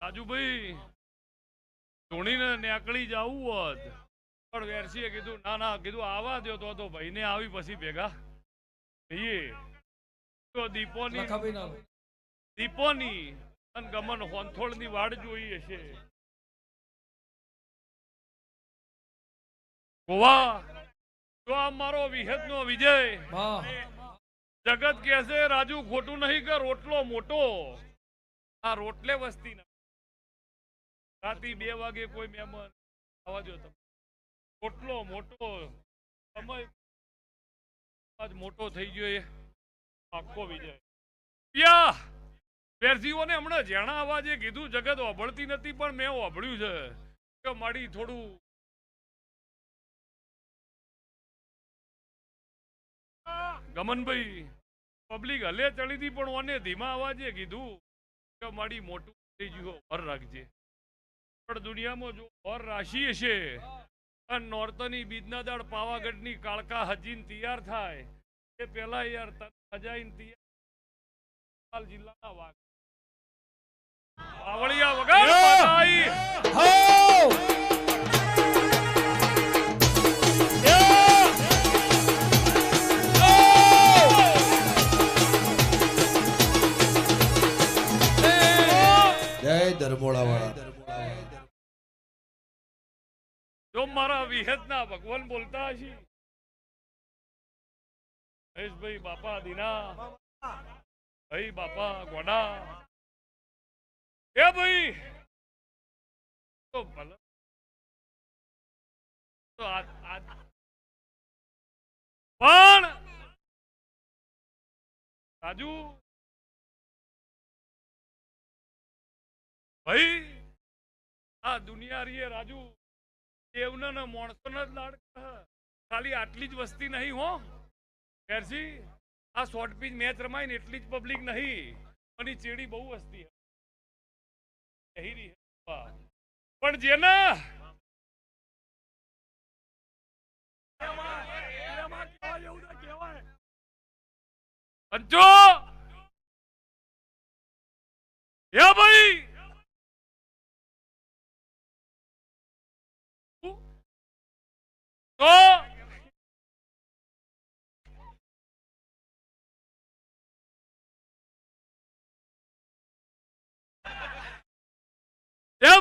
રાજુભાઈ ધોણીને નેકળી જવું હોત પણ વેરસીએ કીધું ના ના કીધું આવા દો તો ભાઈને આવી પછી ભેગા તો દીપોની અને ગમન હોંથોળની વાડ જોઈએ છે. ગોવા જો આ મારો વિહતનો વિજય જગત કહેશે રાજુ ખોટું નહીં કે રોટલો મોટો આ રોટલે વસ્તી ના રાતી 2 વાગે કોઈ મહેમાન આવવા દો તમે રોટલો મોટો સમય મોટો થઈ ગયો એ આખો વિજય યા વેરજીઓને હમણાં જેણા અવાજે કીધું જગત ઓભળતી નથી પણ મેં ઓભળ્યું છે કે મારી થોડું ગમનભાઈ પબ્લિક હલે ચડી હતી પણ ઓને ધીમા અવાજે કીધું કે મારી મોટું થઈ ગયું ઓર રાખજે પણ દુનિયામાં જો ઓર રાશિ હશે અને નોર્તની બીજના દાડ પાવાગઢની કાળકા હજીન તૈયાર થાય એ પેલા યાર હજાઈન તૈયાર જિલ્લાના વાઘ પાવળિયા વગર જો મારા વિહતના ભગવાન બોલતા હશે મહેશભાઈ બાપા દીના ભાઈ બાપા ગોડા એ ભાઈ તો ભલે તો પણ રાજુ ભાઈ આ દુનિયા રીએ રાજુ દેવના માણસોના જ લાડ ખાલી આટલી જ વસ્તી નહીં હો કેરસી આ શોર્ટ પીચ મેચ રમાય ને એટલી જ પબ્લિક નહીં અને ચેડી બહુ વસ્તી પણ જેના પંચો ભાઈ તો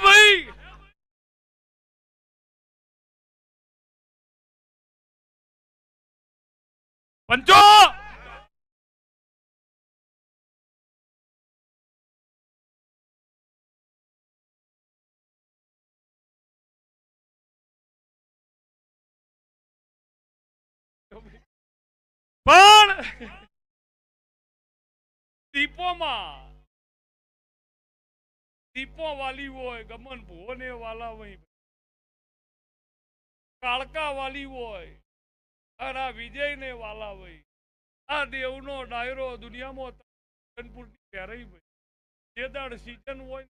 ભાઈ પંચો પણ દીપો વાલી હોય ગમન ભુવને વાલા હોય કાળકા વાલી હોય અને આ વિજય ને વાલા હોય આ દેવનો ડાયરો દુનિયામાં પહેરાઈ હોય જે દાડ સીઝન હોય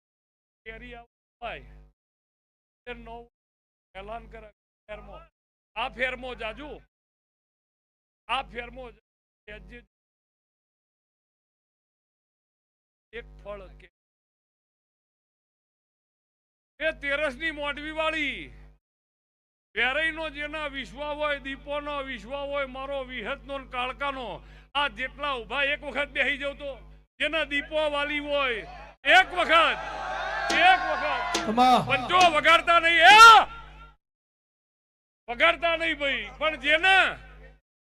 કેરી આવે એલાન કરે ફેરમો આ ફેરમો જાજુ આ ફેરમો એક ફળ કે એ તેરસની મોડવી વાળી વેરાઈનો જેના વિશ્વા હોય દીપોનો વિશ્વા હોય મારો વિહતનો કાળકાનો આ જેટલા ઉભા એક વખત બેસી જાવ તો જેના દીપો વાલી હોય એક વખત પંચો વગાડતા નહીં ભાઈ પણ જેને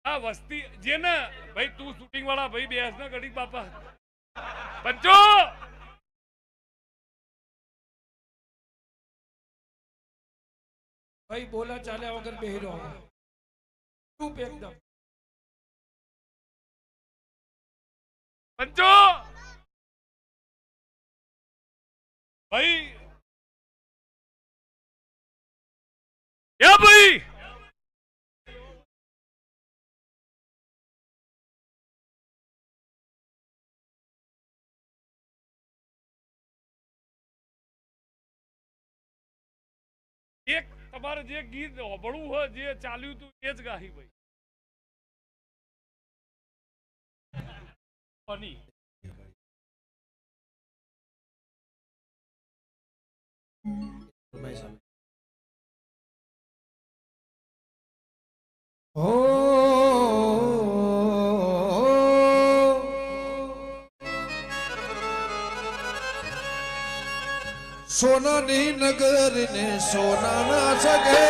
આ વસ્તી જેને ભાઈ તું શૂટિંગ વાળા ભાઈ બેસ ને ઘડી બાપા પંચો ભાઈ બોલા ચાલ્યા વગર બેહી રહો ચૂપ એકદમ પંચો ભાઈ ભાઈ એક તમારે જે ગીત હોબળવું હોય જે ચાલ્યું હતું એ જ ગાહી ભાઈ સોનાની નગર ને સોનાના સગે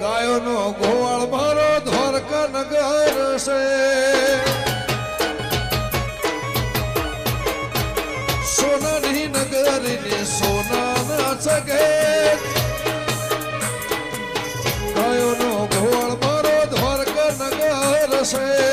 ગાયોનો ગોવાળ મારો દ્વારકા નગર છે સોનાની નગર ને સોનાના સગે ગાયોનો ગોવાળ મારો દ્વારકા નગર છે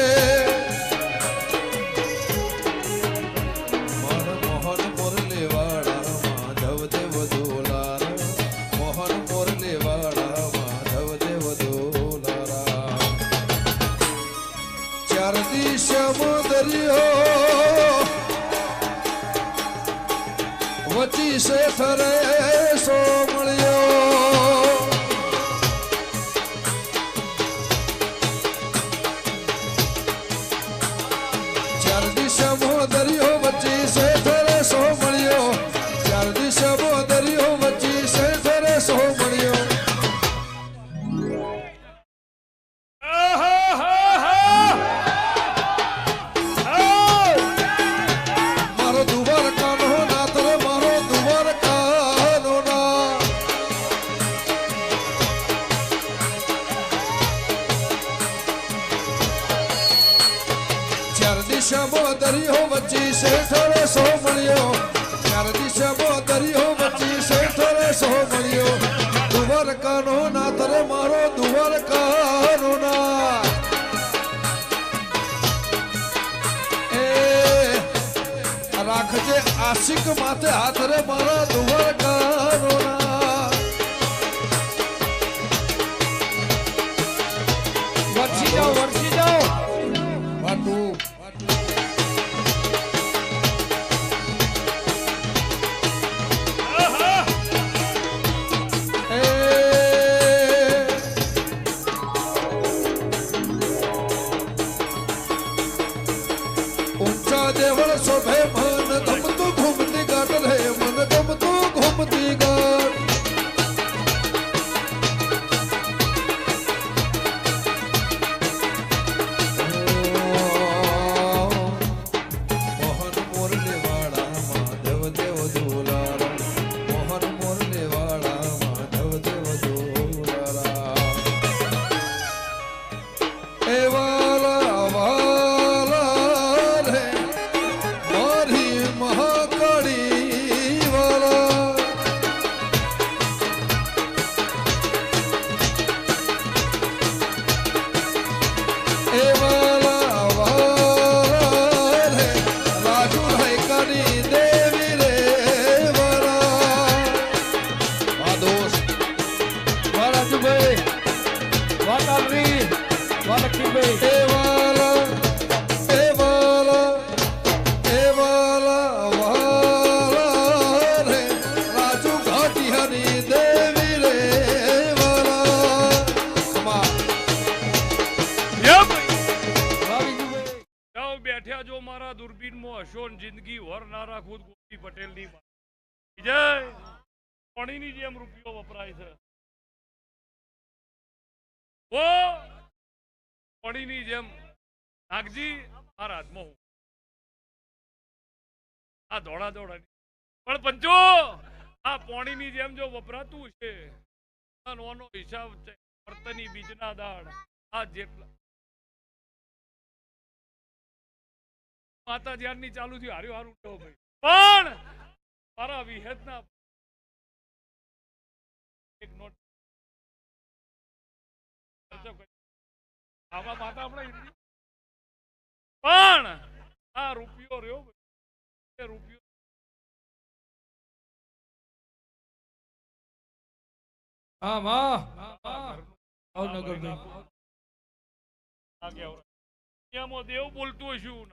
વચી સે થરે સો મળ્યો ચાર દિશા દરિયો વચી સે થરે સો મળ્યો ચાર દિશા દરિયો વચી સે થરે સો મળ્યો દરિયો વચ્ચી સે થરે સો મળ્યો ચાર દિશા દરિયો વચ્ચી સે થરે સો મળ્યો દ્વારકાનો નાથ રે મારો દ્વારકાનો નાથ એ રાખજે આશિક માથે હાથ રે મારા દ્વારકાનો નાથ વરસી જાઓ વાટું देवल शोभे मन गमतू घूमती गाट रे मन गमतू घूमती गाट मोहन मोरले वाला माधव देव दुलारा मोहन मोरले वाला माधव देव दुलारा ए वाला જિંદગી વર ના રાખું ગોપી પટેલ ની વિજય પાણીની જેમ રૂપિયો વપરાય છે ઓ પાણીની જેમ નાગજી મારા હાથમાં હું આ દોડા પણ પંચો આ પાણીની જેમ જો વપરાતું છે નો હિસાબ છે વર્તની બીજના દાળ આ જેટલા માતા જ્ઞાનની ચાલુ થી હાર્યો હારું ઉઠો ભાઈ પણ મારા વિહેતના એક નોટ આવા માતા આપણે પણ આ રૂપિયો રહ્યો રૂપિયો હા માં ભાવનગર ભાઈ દેવ બોલતું હશું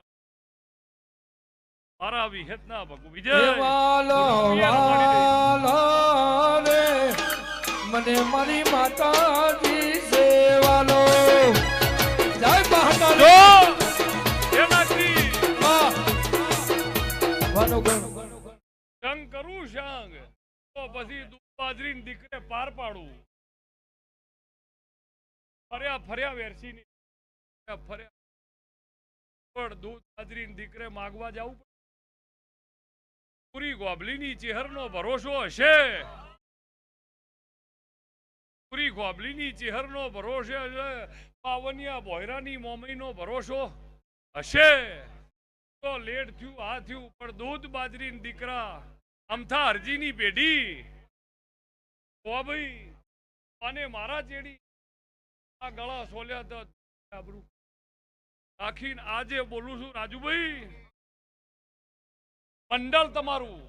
મારા વિહેતના ભગુ વિજય મને મારી માતાજી સેવાલો જય મહાકાળી એનાથી વાનોગણ સંગ કરું સંગ તો પછી દૂધ બાજરીની દીકરે પાર પાડું. ફર્યા ફર્યા વેરસી ની ફર્યા પણ દૂધ બાજરીની દીકરે માગવા જવું પડે. પૂરી ગોબલીની ચેહરનો ભરોસો હશે. પૂરી ગોબલીની ચેહરનો ભરોસો હશે. પાવનિયા બોયરાની મોમઈનો ભરોસો હશે તો લેટ થયું આ થયું પણ દૂધ બાજરીની દીકરા અમથા હરજીની પેઢી ઓ ભાઈ અને મારા ચેડી આ ગળા સોલ્યા તો આબરૂ રાખીને આજે બોલું છું રાજુભાઈ મંડળ તમારું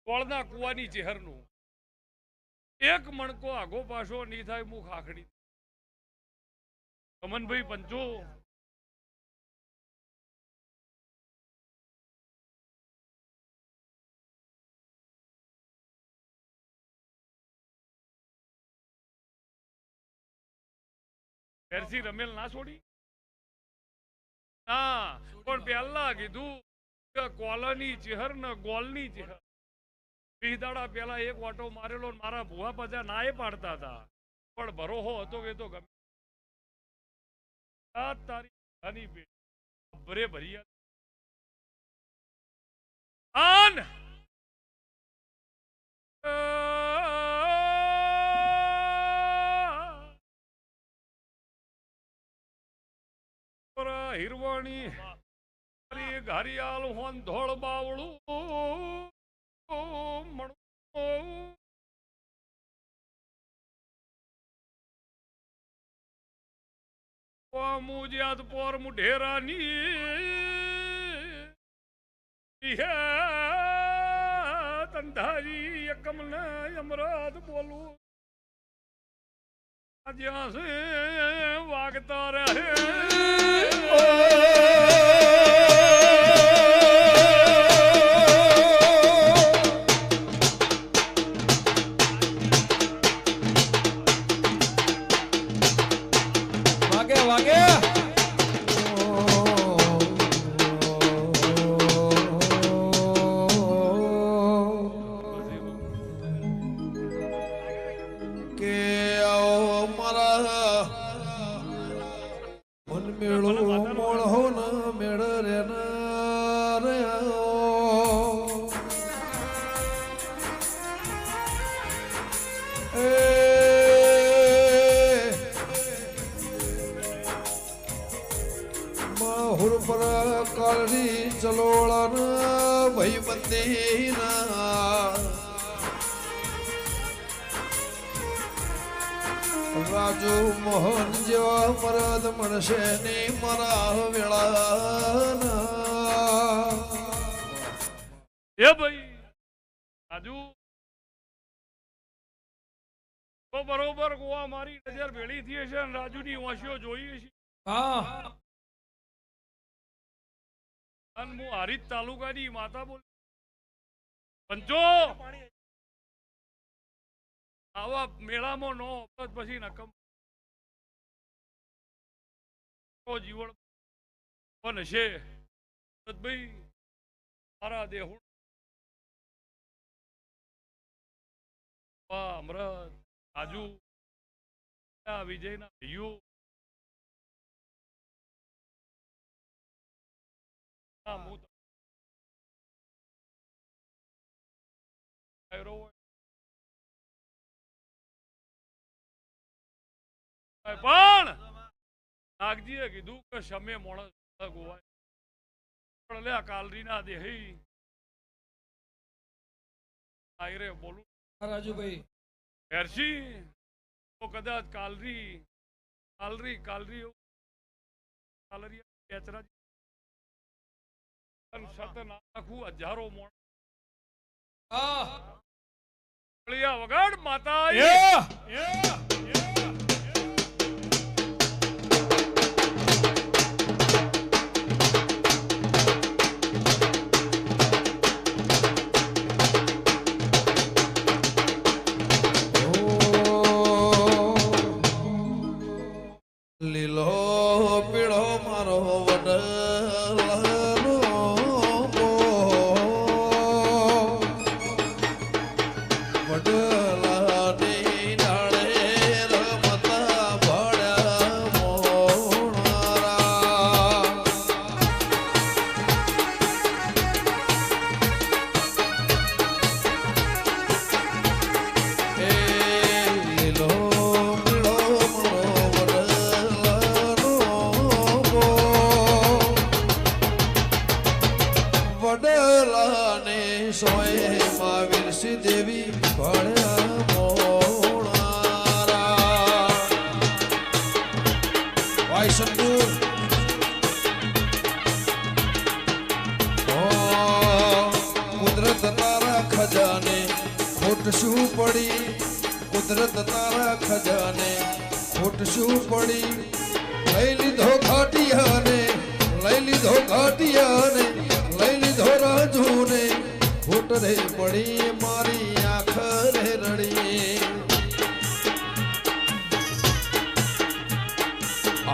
કોળના કુવાની ચેહરનું એક મણકો આગો પાછો નહીં થાય મુખ આખડી. કમનભાઈ પંચો ફેરસી રમેલ ના છોડી હા પણ પહેલા કીધું કે કોલાની ચેહર ને ગોલની ચેહર 20 દાડા પહેલા એક ઓટો મારેલો મારા ભુવા પજા ના એ પાડતા હતા પણ ભરોહો હતો કે તો ગમે તારી ભરે ભરિયા આન હિરવાણી ઘારિયાલ હોન ધોળ બાવળું મુજિયાત પોર મુઢેરાની તંધારી એકમ ને અમરાત બોલું જ્યાં સે વાગતા રહે. રાજુ મોહન જેવા મરદ મળશે ને મારા વેળા એ ભાઈ રાજુ તો બરોબર ગોવા મારી નજર ભેળી થઈ છે અને રાજુની વાંસીઓ જોઈએ છે. હા અને હું હારીજ તાલુકાની માતા બોલ પંચો આવા મેળામાં નો પછી નકમ જીવન પણ હશે ભાઈ મારા દેહુ અમરત રાજુ વિજયના ભાઈઓ પણ નાગજીએ કીધું કે શમે મોણસ ગોવાય પણ લે કાલરી ના દેહી આયરે બોલું રાજુભાઈ ફેરસી તો કદાચ કાલરી કાલરી કાલરી કાલરી કેચરા સત નાખું હજારો મોણ વગાડ માતા લીલો પીળો મારો વડલો વડલાને સોય માં વીરસી દેવી ભણ્યા મોણારા ભાઈ સંદૂર કુદરત તારા ખજાને ખોટ શું પડી કુદરત તારા ખજાને ખોટ શું પડી લઈ લીધો ઘાટિયાને લઈ લીધો ઘાટિયાને લઈ લીધો રાજુને ખોટ રે પડી મારી આંખ રે રડી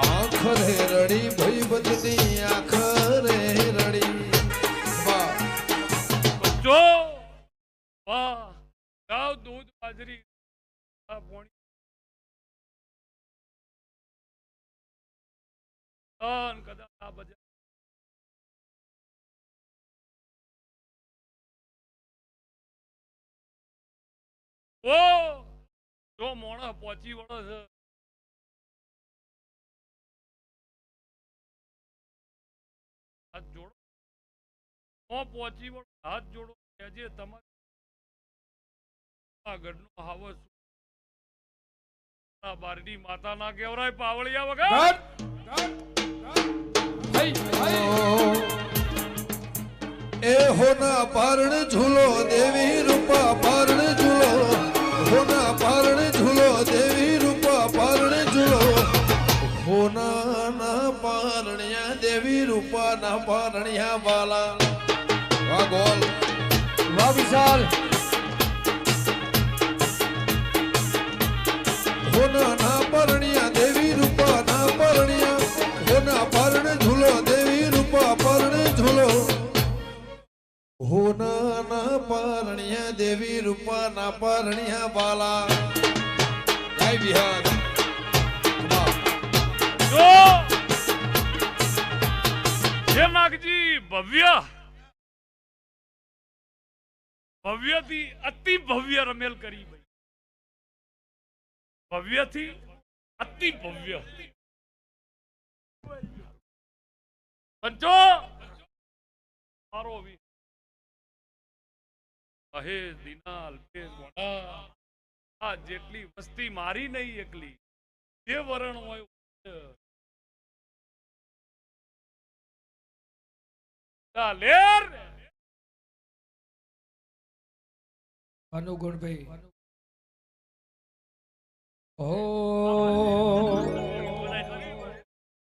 આંખ રે રડી ભાઈ બધની આંખ રે રડી જો વાહ ગાવ દૂધ બાજરી આ પોણી કદાચ આ બજાર ઓ જો મોણા પહોંચી વળો છે હાથ જોડો પહોંચી વળો હાથ જોડો જે તમારા ઘરનો હાવસ બારડી માતા ના કેવરાય પાવળિયા વગર એ હોના પારણ ઝૂલો દેવી રૂપા પારણ ઝૂલો હોના પારણ ઝૂલો દેવી રૂપા પારણ ઝૂલો હોના ના પારણિયા દેવી રૂપા ના પારણિયા વાલા વાહ ગોલ વાહ વિશાલ હોના ના પારણિયા દેવી રૂપા ના પારણિયા હોના પારણ ઝૂલો દેવી રૂપા પારણ ઝૂલો હોના ના પારણિયા દેવી રૂપા ના પારણિયા બાલા જય બિહાર જો હે નાગજી ભવ્ય ભવ્યથી અતિ ભવ્ય રમેલ કરી ભાઈ ભવ્યથી અતિ ભવ્ય પંચો મારો વી અહે દીના અલ્પેશ વડા આ જેટલી વસ્તી મારી નહીં એકલી જે વરણ હોય લેર અનુગુણભાઈ ઓ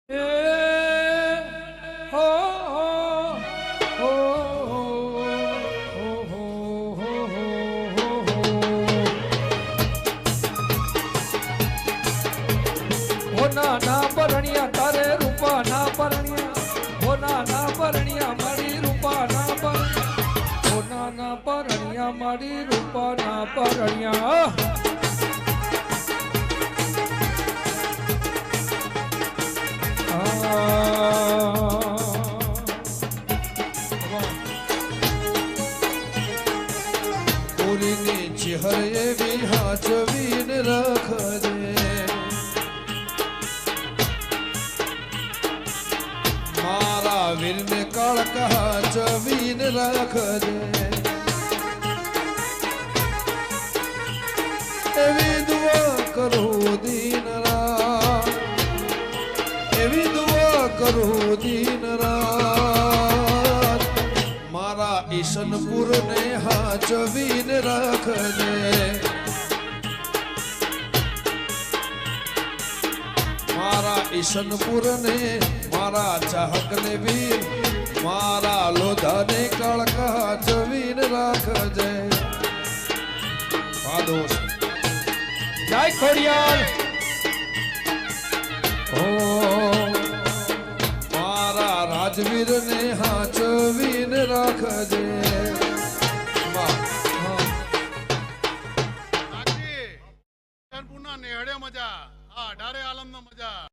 એ હો હો હોના ના પરણિયા તારે રૂપા ના પરણિયા હોના ના પરણિયા મારી રૂપા ના પરણિયા હોના ના પરણિયા મારી રૂપા ના પરણિયા પૂરીની ચિહર એવી હાચવીન રાખજે મારા વીરને કાળક હાચવીન રાખજે એવી દુઆ કરું દીનરા એવી દુઆ કરું દીનરા મારા ઈશનપુર ને હાચવીન રાખજે મારા ઈશનપુર ને મારા ચાહક ને વીર મારા લોધા ને કાળક હાચવીન રાખજે દોસ્ત જય ખોડિયાર ઓ મારા રાજવીર ને હાચવીન રાખજે નેહડે મજા આ 18 આલમ નો મજા